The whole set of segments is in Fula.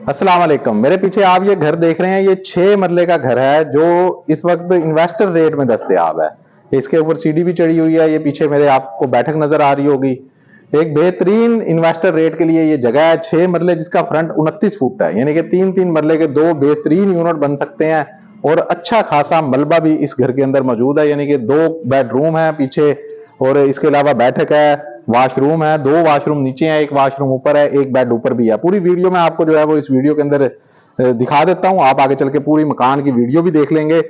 अस्सलाम वालेकुम। मेरे पीछे आप ये घर देख रहे हैं, ये 6 मरले का घर है जो इस वक्त इन्वेस्टर रेट में दस्तयाब है। इसके ऊपर सीढ़ी भी चढ़ी हुई है। ये पीछे मेरे आपको बैठक नजर आ रही होगी। एक बेहतरीन इन्वेस्टर रेट के लिए ये जगह है। 6 मरले जिसका फ्रंट 29 फुट है, यानी कि 3-3 मरले के दो बेहतरीन यूनिट बन सकते हैं। और अच्छा खासा मलबा भी इस घर के अंदर मौजूद है, यानी कि 2 बेडरूम है पीछे, और इसके अलावा बैठक है, वॉशरूम है, 2 वॉशरूम नीचे है, एक वॉशरूम ऊपर है, एक बेड ऊपर भी है। पूरी वीडियो में आपको जो है वो इस वीडियो के अंदर दिखा देता हूं। आप आगे चल के पूरी मकान की वीडियो भी देख लेंगे।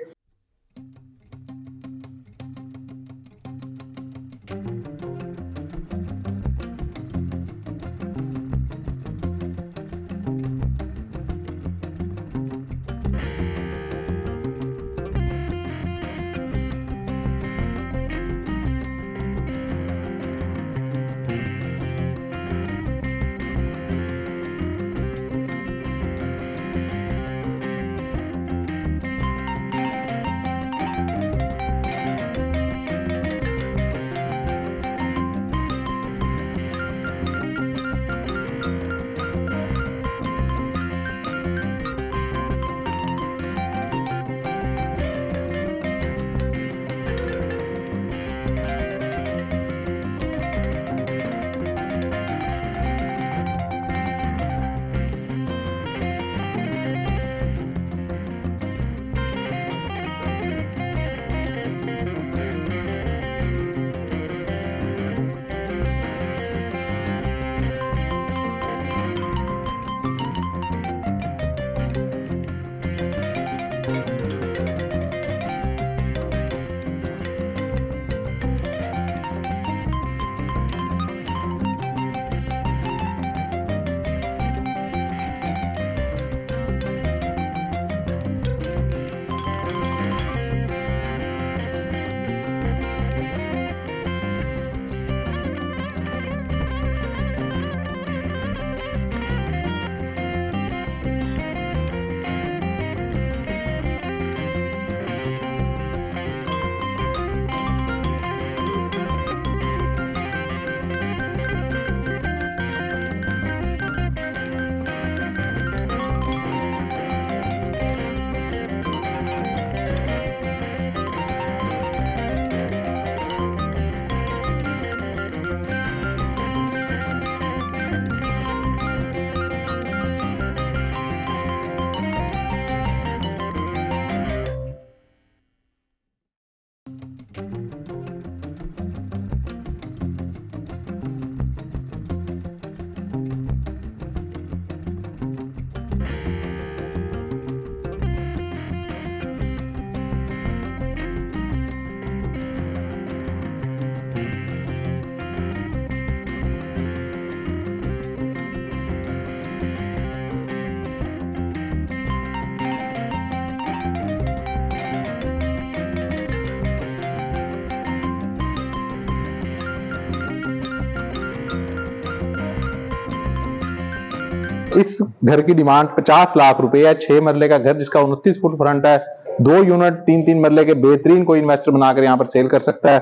इस घर की डिमांड 50 लाख रुपए है। 6 मरले का घर जिसका 29 फुट फ्रंट है, 2 यूनिट 3-3 मरले के बेहतरीन कोई इन्वेस्टर बनाकर यहाँ पर सेल कर सकता है।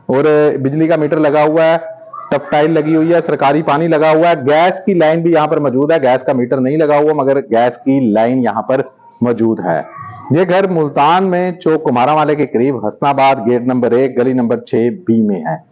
और बिजली का मीटर लगा हुआ है, टफ टाइल लगी हुई है, सरकारी पानी लगा हुआ है, गैस की लाइन भी यहाँ पर मौजूद है। गैस का मीटर नहीं लगा हुआ मगर गैस की लाइन यहाँ पर मौजूद है। ये घर मुल्तान में चौक कुमारा वाले के करीब हसनाबाद गेट नंबर 1 गली नंबर 6 बी में है।